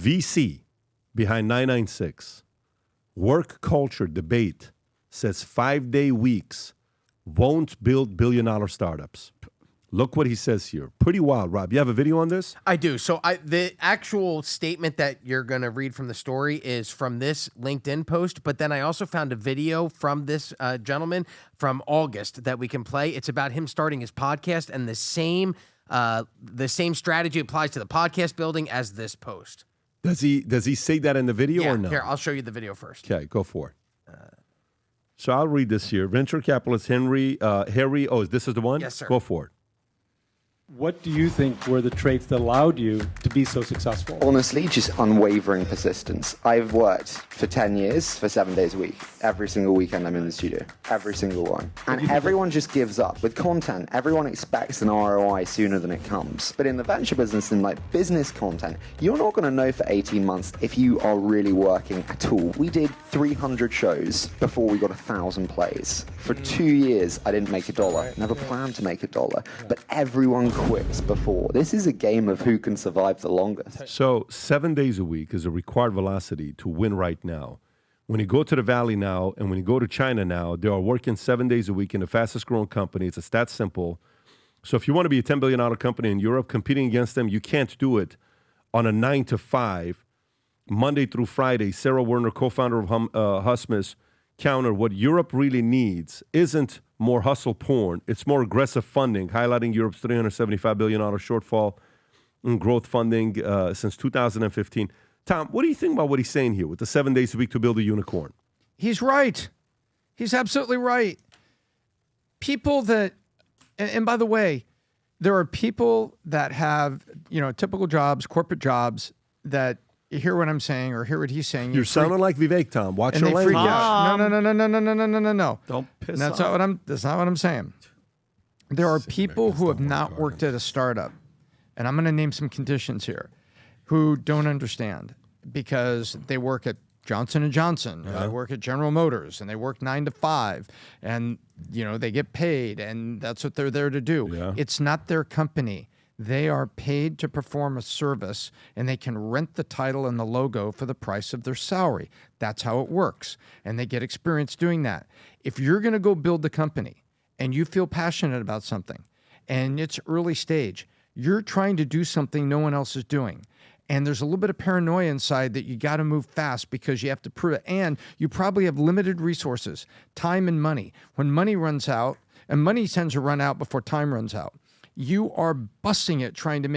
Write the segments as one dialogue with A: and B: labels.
A: VC behind 996, work culture debate, says 5-day weeks won't build billion-dollar startups. Look what he says here. Pretty wild, Rob. You have a video on this?
B: I do. So the actual statement that you're going to read from the story is from this LinkedIn post, but then I also found a video from this gentleman from August that we can play. It's about him starting his podcast, and the same strategy applies to the podcast building as this post.
A: Does he say that in the video or no?
B: Here, I'll show you the video first.
A: Okay, go for it. So I'll read this here. Venture capitalist Harry. Oh, this is the one?
B: Yes, sir.
A: Go for it.
C: What do you think were the traits that allowed you to be so successful?
D: Honestly, just unwavering persistence. I've worked for 10 years for 7 days a week. Every single weekend I'm in the studio. Every single one. And everyone just gives up. With content, everyone expects an ROI sooner than it comes. But in the venture business and like business content, you're not going to know for 18 months if you are really working at all. We did 300 shows before we got 1,000 plays. For 2 years, I didn't make $1. Never planned to make $1. But everyone quits before. This is a game of who can survive the longest.
A: So 7 days a week is a required velocity to win right now. When you go to the Valley now and when you go to China now, they are working 7 days a week in the fastest growing company. It's that simple. So if you want to be a $10 billion company in Europe, competing against them, you can't do it on a 9 to 5, Monday through Friday. Sarah Werner, co-founder of Husmus, counter what Europe really needs isn't more hustle porn. It's more aggressive funding, highlighting Europe's $375 billion shortfall in growth funding since 2015. Tom, what do you think about what he's saying here with the 7 days a week to build a unicorn?
E: He's right. He's absolutely right. People that, and by the way, there are people that have, typical jobs, corporate jobs that you hear what I'm saying or hear what he's saying.
A: You're sounding like Vivek, Tom. Watch your language.
E: Freak out. No.
F: Don't piss
E: That's
F: off.
E: That's not what I'm saying. There are people who have not worked at a startup, and I'm going to name some conditions here, who don't understand because they work at Johnson & Johnson, they work at General Motors, and they work 9 to 5, and they get paid, and that's what they're there to do.
A: Yeah.
E: It's not their company. They are paid to perform a service, and they can rent the title and the logo for the price of their salary. That's how it works, and they get experience doing that. If you're going to go build the company and you feel passionate about something and it's early stage, you're trying to do something no one else is doing. And there's a little bit of paranoia inside that you got to move fast because you have to prove it. And you probably have limited resources, time and money. When money runs out, and money tends to run out before time runs out, you are busting it, trying to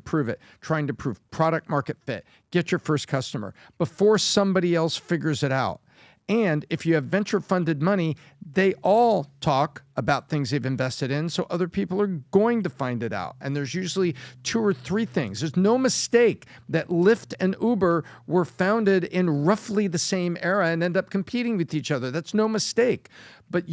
E: prove it, trying to prove product market fit, get your first customer before somebody else figures it out. And if you have venture funded money, they all talk about things they've invested in, so other people are going to find it out. And there's usually 2 or 3 things. There's no mistake that Lyft and Uber were founded in roughly the same era and end up competing with each other. That's no mistake. But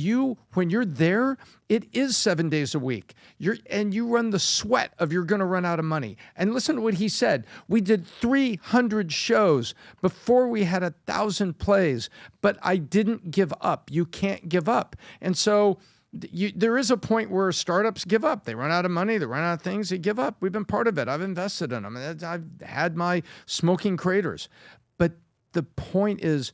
E: when you're there, it is 7 days a week. You run the sweat of you're going to run out of money. And listen to what he said. We did 300 shows before we had 1,000 plays, but I didn't give up. You can't give up. And so there is a point where startups give up. They run out of money. They run out of things. They give up. We've been part of it. I've invested in them. I've had my smoking craters. But the point is,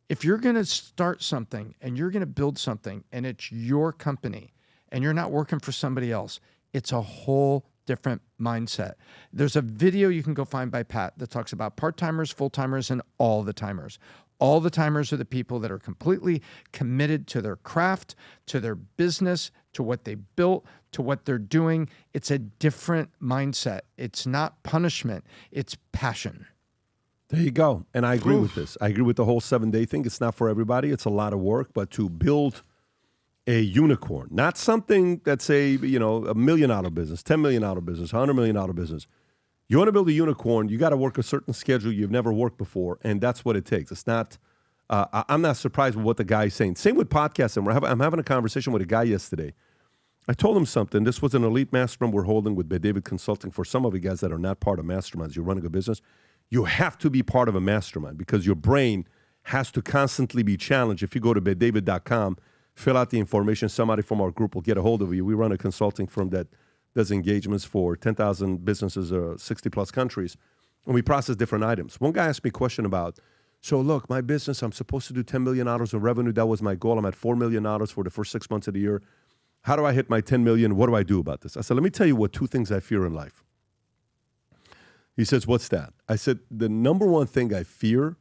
E: if you're going to start something and you're going to build something and it's your company and you're not working for somebody else, it's a whole different mindset. There's a video you can go find by Pat that talks about part-timers, full-timers, and all the timers. All the timers are the people that are completely committed to their craft, to their business, to what they built, to what they're doing. It's a different mindset. It's not punishment. It's passion.
A: There you go. And I agree with this. I agree with the whole 7-day thing. It's not for everybody. It's a lot of work. But to build a unicorn, not something that's $1 million business, $10 million business, $100 million business. You want to build a unicorn, you got to work a certain schedule you've never worked before, and that's what it takes. It's not, I'm not surprised with what the guy's saying. Same with podcasting. I'm having a conversation with a guy yesterday. I told him something. This was an elite mastermind we're holding with David Consulting. For some of you guys that are not part of masterminds, you're running a business, you have to be part of a mastermind because your brain has to constantly be challenged. If you go to beddavid.com, fill out the information, somebody from our group will get a hold of you. We run a consulting firm that does engagements for 10,000 businesses, 60-plus countries. and we process different items. One guy asked me a question about, so look, my business, I'm supposed to do $10 million of revenue. That was my goal. I'm at $4 million for the first 6 months of the year. How do I hit my 10 million? What do I do about this? I said, let me tell you what 2 things I fear in life. He says, what's that? I said, the number one thing I fear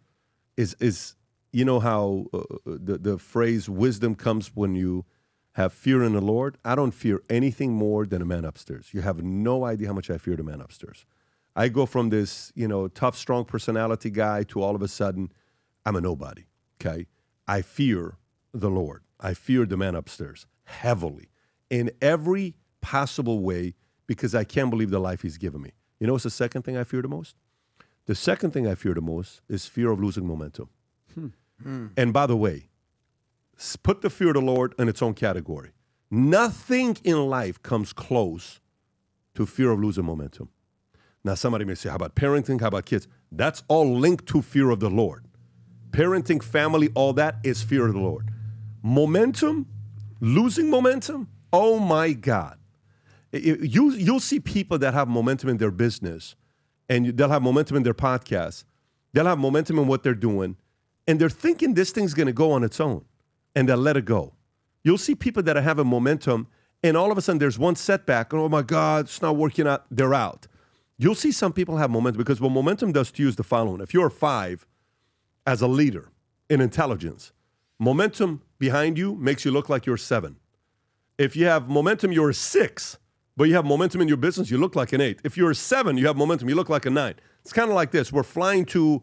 A: is you know how the phrase wisdom comes when you have fear in the Lord? I don't fear anything more than a man upstairs. You have no idea how much I fear the man upstairs. I go from this, tough, strong personality guy to all of a sudden, I'm a nobody, okay? I fear the Lord. I fear the man upstairs heavily in every possible way because I can't believe the life he's given me. You know what's the second thing I fear the most? The second thing I fear the most is fear of losing momentum. And by the way, put the fear of the Lord in its own category. Nothing in life comes close to fear of losing momentum. Now, somebody may say, how about parenting? How about kids? That's all linked to fear of the Lord. Parenting, family, all that is fear of the Lord. Momentum, losing momentum, oh my God. You'll see people that have momentum in their business, and they'll have momentum in their podcast. They'll have momentum in what they're doing, and they're thinking this thing's going to go on its own, and they'll let it go. You'll see people that are having momentum, and all of a sudden there's one setback. Oh my God, it's not working out. They're out. You'll see some people have momentum because what momentum does to you is the following. If you're a 5 as a leader in intelligence, momentum behind you makes you look like you're a 7. If you have momentum, you're a 6, but you have momentum in your business, you look like an 8. If you're a 7, you have momentum, you look like a 9. It's kind of like this. We're flying to,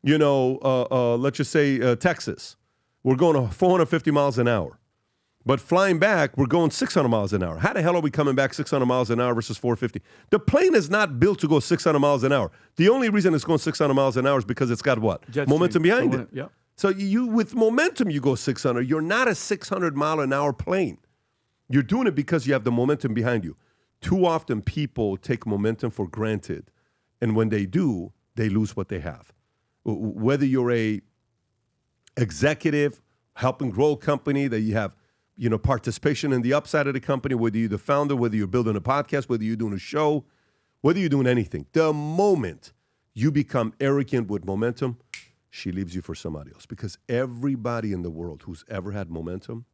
A: let's just say Texas. We're going 450 miles an hour. But flying back, we're going 600 miles an hour. How the hell are we coming back 600 miles an hour versus 450? The plane is not built to go 600 miles an hour. The only reason it's going 600 miles an hour is because it's got what? Momentum behind it.
F: Yep.
A: So with momentum, you go 600. You're not a 600 mile an hour plane. You're doing it because you have the momentum behind you. Too often people take momentum for granted. And when they do, they lose what they have. Whether you're a executive helping grow a company that you have participation in the upside of the company, whether you're the founder, whether you're building a podcast, whether you're doing a show, whether you're doing anything, the moment you become arrogant with momentum, she leaves you for somebody else. Because everybody in the world who's ever had momentum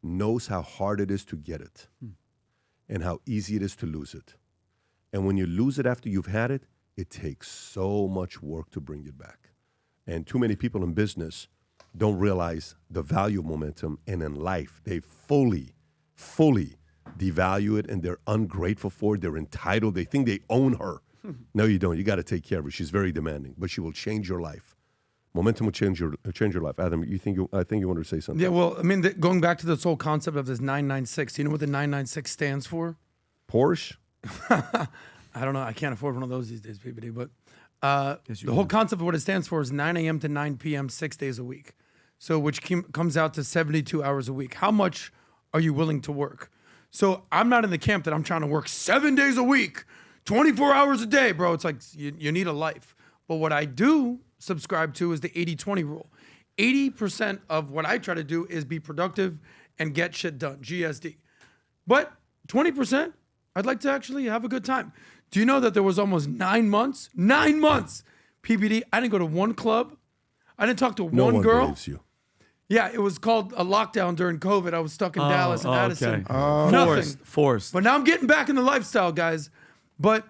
A: knows how hard it is to get it and how easy it is to lose it. And when you lose it after you've had it, it takes so much work to bring it back. And too many people in business don't realize the value of momentum, and in life, they fully devalue it, and they're ungrateful for it. They're entitled. They think they own her. No, you don't. You got to take care of her. She's very demanding, but she will change your life. Momentum will change your life. Adam, I think you wanted to say something.
F: Yeah, well, I mean, going back to this whole concept of this 996, you know what the 996 stands for?
A: Porsche?
F: I don't know. I can't afford one of those these days, PBD, but the whole concept of what it stands for is 9 a.m. to 9 p.m., 6 days a week. So which comes out to 72 hours a week. How much are you willing to work? So I'm not in the camp that I'm trying to work 7 days a week, 24 hours a day, bro. It's like you need a life. But what I do subscribe to is the 80-20 rule. 80% of what I try to do is be productive and get shit done, GSD. But 20%, I'd like to actually have a good time. Do you know that there was almost 9 months, PBD, I didn't go to one club. I didn't talk to one girl.
A: No one believes you.
F: Yeah, it was called a lockdown during COVID. I was stuck in Dallas and Addison.
E: Oh.
F: Nothing.
C: Forced.
F: But now I'm getting back in the lifestyle, guys. But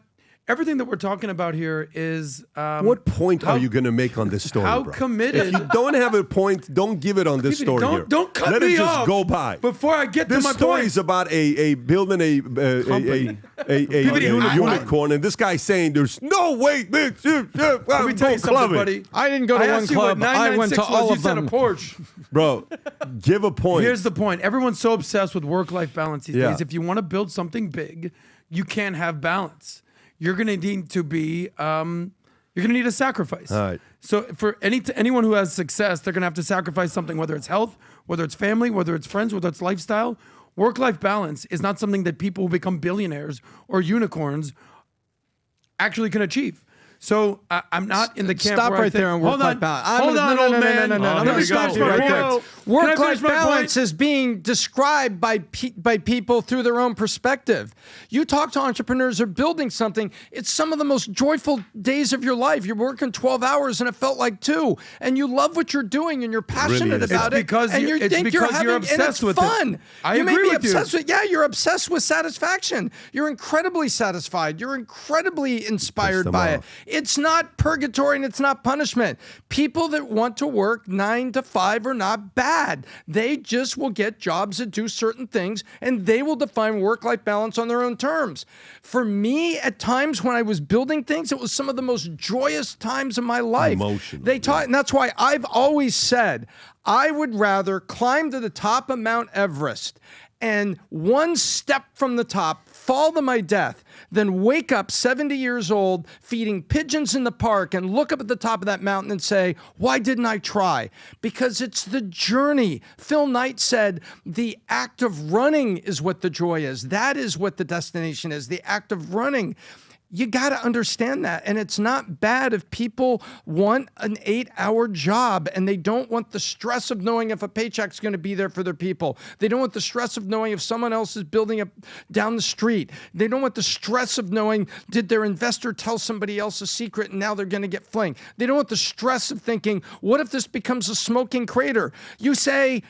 F: everything that we're talking about here is...
A: what point are you going to make on this story,
F: how
A: bro?
F: committed...
A: If you don't have a point, don't give it on this story here.
F: Don't cut
A: Let
F: me
A: it just
F: off
A: go by.
F: before I get
A: This
F: to my
A: story
F: point.
A: is about a building a unicorn, and this guy saying there's no way. Let
F: Let me tell you something, buddy.
E: I didn't go to one
F: asked you what
E: club. I went to
F: 996
E: all
F: was.
E: of
F: You
E: them.
F: said a Porsche.
A: Bro, give a point.
F: Here's the point. Everyone's so obsessed with work-life balance these
A: Yeah.
F: days. If you want to build something big, you can't have balance. You're going to need to be, you're going to need a sacrifice.
A: All right.
F: So for anyone who has success, they're going to have to sacrifice something, whether it's health, whether it's family, whether it's friends, whether it's lifestyle. Work-life balance is not something that people who become billionaires or unicorns actually can achieve. So I'm not in the camp.
E: Stop
F: where I
E: right
F: think,
E: there on
F: hold
E: work-life
F: on,
E: balance.
F: Hold on, old man.
E: I'm
F: Let
E: going
F: me
E: to stop
F: finish
E: you
F: my
E: right there.
F: point.
E: Work-life
F: Can I finish my
E: balance
F: point?
E: is being described by people through their own perspective. You talk to entrepreneurs who are building something, it's some of the most joyful days of your life. You're working 12 hours and it felt like 2, and you love what you're doing and you're passionate
A: is.
E: about
F: It's
E: it.
F: because
E: and
F: you're-
E: you
F: it's
E: think
F: because
E: you're
F: you're
E: having, and
F: obsessed
E: it's
F: with it.
E: fun.
F: I
E: you may
F: agree
E: be
F: with you.
E: obsessed with, yeah, you're obsessed with satisfaction. You're incredibly satisfied. You're incredibly inspired
A: them
E: by it.
A: off.
E: It's not purgatory and it's not punishment. People that want to work 9 to 5 are not bad. They just will get jobs that do certain things and they will define work-life balance on their own terms. For me, at times when I was building things, it was some of the most joyous times of my life.
A: Emotional,
E: They taught, and that's why I've always said, I would rather climb to the top of Mount Everest and one step from the top fall to my death than wake up 70 years old feeding pigeons in the park and look up at the top of that mountain and say, why didn't I try? Because it's the journey. Phil Knight said, the act of running is what the joy is. That is what the destination is, the act of running. You got to understand that. And it's not bad if people want an 8-hour job and they don't want the stress of knowing if a paycheck's going to be there for their people. They don't want the stress of knowing if someone else is building up down the street. They don't want the stress of knowing, did their investor tell somebody else a secret and now they're going to get flinged. They don't want the stress of thinking, what if this becomes a smoking crater? You say,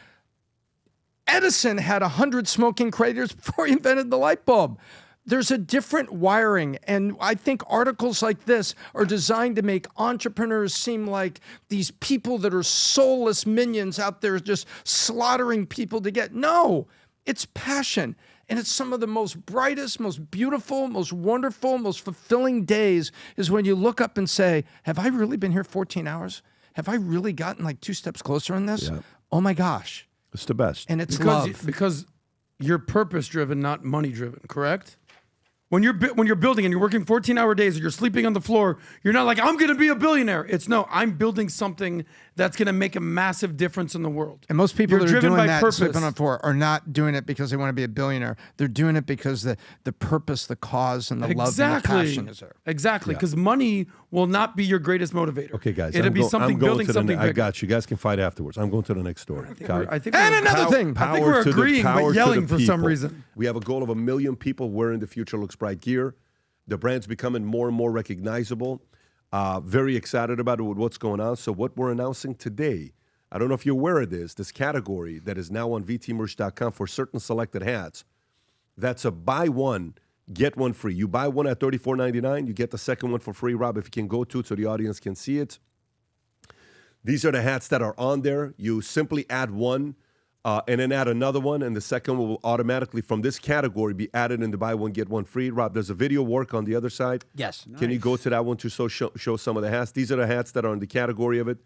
E: Edison had 100 smoking craters before he invented the light bulb. There's a different wiring, and I think articles like this are designed to make entrepreneurs seem like these people that are soulless minions out there just slaughtering people to get. No, it's passion, and it's some of the most brightest, most beautiful, most wonderful, most fulfilling days is when you look up and say, have I really been here 14 hours? Have I really gotten like 2 steps closer in this?
A: Yeah.
E: Oh my gosh.
A: It's the best.
E: And it's love.
F: Because you're purpose driven, not money driven, correct? When you're building and you're working 14-hour days or you're sleeping on the floor, you're not like, I'm going to be a billionaire. It's no, I'm building something that's going to make a massive difference in the world.
E: And most people
F: You're
E: that are
F: driven
E: doing
F: by
E: that,
F: purpose.
E: sleeping on the floor, are not doing it because they want to be a billionaire. They're doing it because the purpose, the cause, and the love and the passion is there.
F: Exactly, because money will not be your greatest motivator.
A: Okay, guys.
F: It'll be something
A: I'm going
F: building
A: to
F: something
A: I
F: bigger.
A: got you. You guys can fight afterwards. I'm going to the next story.
F: I think
E: And
F: we're-
E: another thing.
F: I think we're
A: to the
F: agreeing,
A: power
F: but
A: to
F: yelling
A: the
F: for some
A: people.
F: reason.
A: We have a goal of 1 million people wearing the Future Looks Bright gear. The brand's becoming more and more recognizable. Very excited about it with what's going on. So what we're announcing today, I don't know if you're aware of this category that is now on vtmerch.com for certain selected hats, that's a buy one, get one free. You buy one at $34.99, you get the second one for free. Rob, if you can go to it so the audience can see it. These are the hats that are on there. You simply add one and then add another one, and the second one will automatically, from this category, be added in the buy one, get one free. Rob, there's a video work on the other side.
B: Yes.
A: Can you go to that one to show some of the hats? These are the hats that are in the category of it.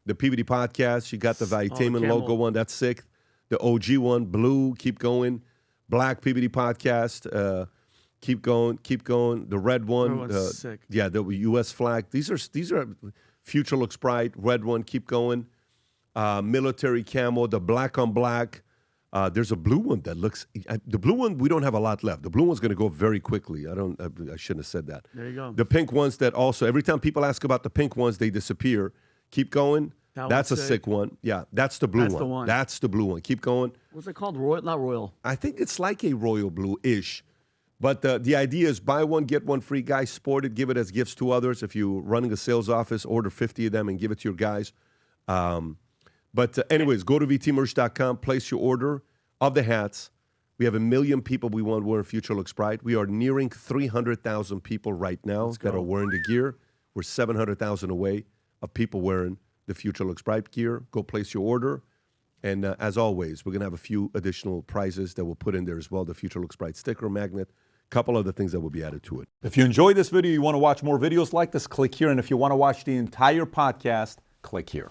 A: The PBD Podcast, you got the Valuetainment logo one. That's sick. The OG one, blue, keep going. Black PBD Podcast, keep going. The red one.
G: Sick.
A: Yeah, the U.S. flag. These are Future Looks Bright. Red one, keep going. Military camo, the black on black. There's a blue one that looks. The blue one, we don't have a lot left. The blue one's going to go very quickly. I shouldn't have said that.
G: There you go.
A: The pink ones that also, every time people ask about the pink ones, they disappear. Keep going.
G: That
A: That's a
G: one's
A: sick one. Yeah, that's the blue
G: That's
A: one.
G: the one.
A: That's the blue one. Keep going.
G: What's it called? Royal? Not royal.
A: I think it's like a royal blue-ish. But the idea is buy one, get one free. Guys, sport it, give it as gifts to others. If you're running a sales office, order 50 of them and give it to your guys. But anyways, go to vtmerch.com, place your order of the hats. We have 1 million people we want wearing Future Looks Bright. We are nearing 300,000 people right now that are wearing the gear. We're 700,000 away of people wearing the Future Looks Bright gear. Go place your order. And as always, we're going to have a few additional prizes that we'll put in there as well. The Future Looks Bright sticker, magnet, a couple other things that will be added to it.
H: If you enjoyed this video, you want to watch more videos like this, click here. And if you want to watch the entire podcast, click here.